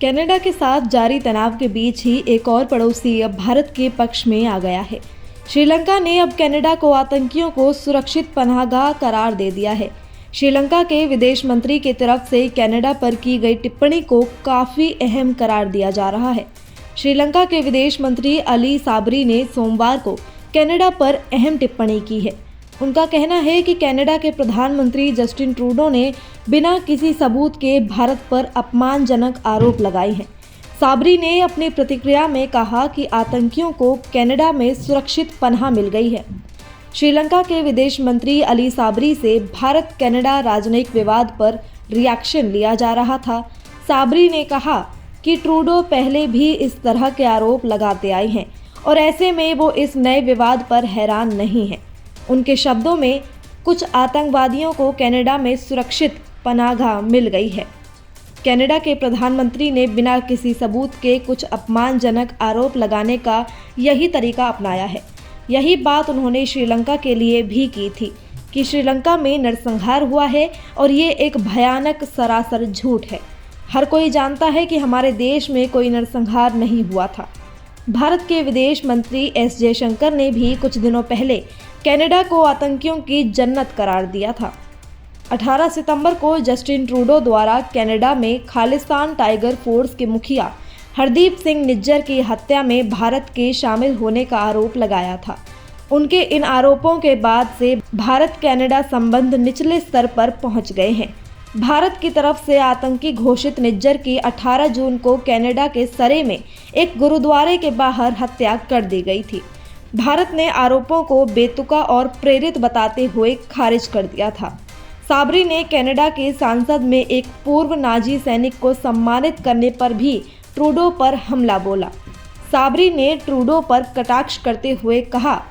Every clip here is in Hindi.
कनाडा के साथ जारी तनाव के बीच ही एक और पड़ोसी अब भारत के पक्ष में आ गया है। श्रीलंका ने अब कनाडा को आतंकियों को सुरक्षित पनाहगाह करार दे दिया है। श्रीलंका के विदेश मंत्री की तरफ से कनाडा पर की गई टिप्पणी को काफ़ी अहम करार दिया जा रहा है। श्रीलंका के विदेश मंत्री अली साबरी ने सोमवार को कनाडा पर अहम टिप्पणी की है। उनका कहना है कि कनाडा के प्रधानमंत्री जस्टिन ट्रूडो ने बिना किसी सबूत के भारत पर अपमानजनक आरोप लगाए हैं। साबरी ने अपनी प्रतिक्रिया में कहा कि आतंकियों को कनाडा में सुरक्षित पनाह मिल गई है। श्रीलंका के विदेश मंत्री अली साबरी से भारत कनाडा राजनयिक विवाद पर रिएक्शन लिया जा रहा था। साबरी ने कहा कि ट्रूडो पहले भी इस तरह के आरोप लगाते आए हैं और ऐसे में वो इस नए विवाद पर हैरान नहीं है। उनके शब्दों में कुछ आतंकवादियों को कनाडा में सुरक्षित पनाहगाह मिल गई है। कनाडा के प्रधानमंत्री ने बिना किसी सबूत के कुछ अपमानजनक आरोप लगाने का यही तरीका अपनाया है। यही बात उन्होंने श्रीलंका के लिए भी की थी कि श्रीलंका में नरसंहार हुआ है और ये एक भयानक सरासर झूठ है। हर कोई जानता है कि हमारे देश में कोई नरसंहार नहीं हुआ था। भारत के विदेश मंत्री एस जयशंकर ने भी कुछ दिनों पहले कनाडा को आतंकियों की जन्नत करार दिया था। 18 सितंबर को जस्टिन ट्रूडो द्वारा कनाडा में खालिस्तान टाइगर फोर्स के मुखिया हरदीप सिंह निज्जर की हत्या में भारत के शामिल होने का आरोप लगाया था। उनके इन आरोपों के बाद से भारत कनाडा संबंध निचले स्तर पर पहुंच गए हैं। भारत की तरफ से आतंकी घोषित निज्जर की 18 जून को कनाडा के सरे में एक गुरुद्वारे के बाहर हत्या कर दी गई थी। भारत ने आरोपों को बेतुका और प्रेरित बताते हुए खारिज कर दिया था। साबरी ने कनाडा के संसद में एक पूर्व नाजी सैनिक को सम्मानित करने पर भी ट्रूडो पर हमला बोला। साबरी ने ट्रूडो पर कटाक्ष करते हुए कहा,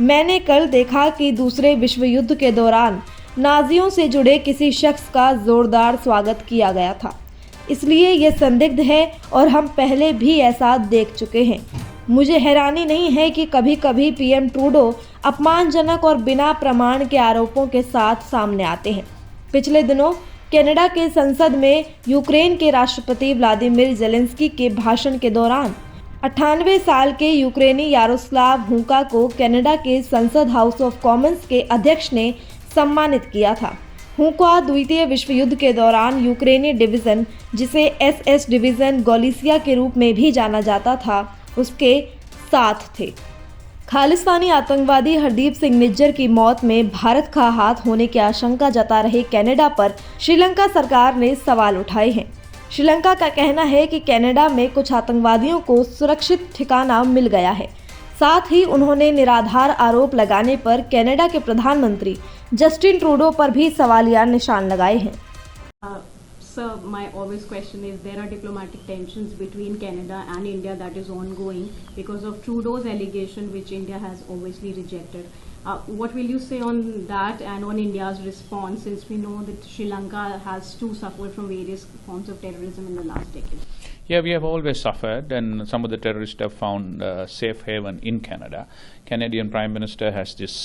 मैंने कल देखा कि दूसरे विश्व युद्ध के दौरान नाजियों से जुड़े किसी शख्स का जोरदार स्वागत किया गया था, इसलिए ये संदिग्ध है और हम पहले भी ऐसा देख चुके हैं। मुझे हैरानी नहीं है कि कभी कभी पीएम ट्रूडो अपमानजनक और बिना प्रमाण के आरोपों के साथ सामने आते हैं। पिछले दिनों कनाडा के संसद में यूक्रेन के राष्ट्रपति व्लादिमीर ज़ेलेंस्की के भाषण के दौरान 98 साल के यूक्रेनी यारोस्लाव हुंका को कनाडा के संसद हाउस ऑफ कॉमन्स के अध्यक्ष ने सम्मानित किया था। हुंका द्वितीय विश्व युद्ध के दौरान यूक्रेनी डिवीज़न, जिसे एसएस डिवीज़न गॉलिसिया के रूप में भी जाना जाता था, उसके साथ थे। खालिस्तानी आतंकवादी हरदीप सिंह निज्जर की मौत में भारत का हाथ होने की आशंका जता रहे कनाडा पर श्रीलंका सरकार ने सवाल उठाए हैं। श्रीलंका का कहना है कि कनाडा में कुछ आतंकवादियों को सुरक्षित ठिकाना मिल गया है। साथ ही उन्होंने निराधार आरोप लगाने पर कनाडा के प्रधानमंत्री जस्टिन ट्रूडो पर भी सवालिया निशान लगाए हैं। Sir, my obvious question is there are diplomatic tensions between Canada and India that is ongoing because of Trudeau's allegation, which India has obviously rejected. What will you say on that and on India's response, since we know that Sri Lanka has too suffered from various forms of terrorism in the last decade? Yeah, we have always suffered, and some of the terrorists have found safe haven in Canada. Canadian Prime Minister has this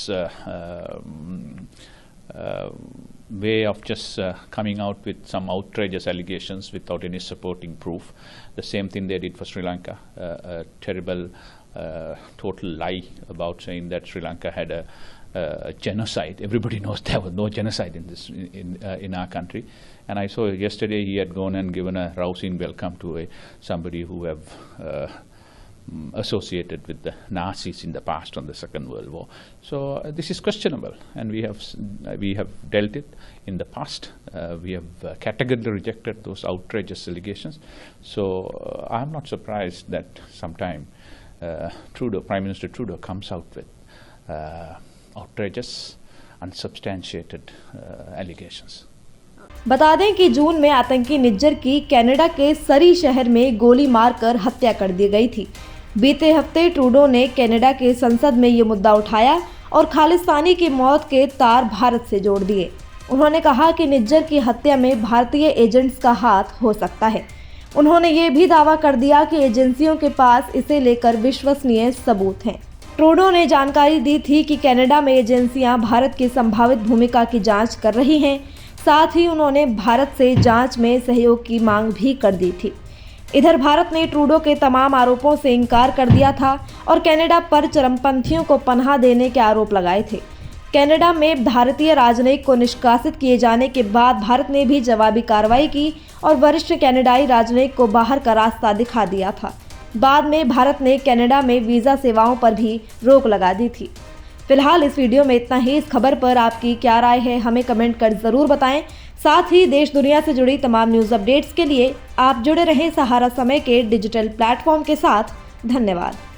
way of just coming out with some outrageous allegations without any supporting proof. The same thing they did for Sri Lanka, a terrible, total lie about saying that Sri Lanka had a genocide. Everybody knows there was no genocide in our country. And I saw yesterday he had gone and given a rousing welcome to somebody who have associated with the Nazis in the past on the Second World War. So this is questionable, and we have dealt it in the past. We have categorically rejected those outrageous allegations. So I'm not surprised that sometime Prime Minister Trudeau comes out with outrageous, unsubstantiated allegations. बता दें कि जून में आतंकी निज्जर की कनाडा के सरी शहर में गोली मारकर हत्या कर दी गई थी। बीते हफ्ते ट्रूडो ने कनाडा के संसद में ये मुद्दा उठाया और खालिस्तानी की मौत के तार भारत से जोड़ दिए। उन्होंने कहा कि निज्जर की हत्या में भारतीय एजेंट्स का हाथ हो सकता है। उन्होंने ये भी दावा कर दिया कि एजेंसियों के पास इसे लेकर विश्वसनीय सबूत हैं। ट्रूडो ने जानकारी दी थी कि कनाडा में एजेंसियां भारत की संभावित भूमिका की जांच कर रही हैं। साथ ही उन्होंने भारत से जांच में सहयोग की मांग भी कर दी थी। इधर भारत ने ट्रूडो के तमाम आरोपों से इनकार कर दिया था और कनाडा पर चरमपंथियों को पनाह देने के आरोप लगाए थे। कनाडा में भारतीय राजनयिक को निष्कासित किए जाने के बाद भारत ने भी जवाबी कार्रवाई की और वरिष्ठ कनाडाई राजनयिक को बाहर का रास्ता दिखा दिया था। बाद में भारत ने कनाडा में वीज़ा सेवाओं पर भी रोक लगा दी थी। फिलहाल इस वीडियो में इतना ही। इस खबर पर आपकी क्या राय है, हमें कमेंट कर ज़रूर बताएं। साथ ही देश दुनिया से जुड़ी तमाम न्यूज़ अपडेट्स के लिए आप जुड़े रहें सहारा समय के डिजिटल प्लेटफॉर्म के साथ। धन्यवाद।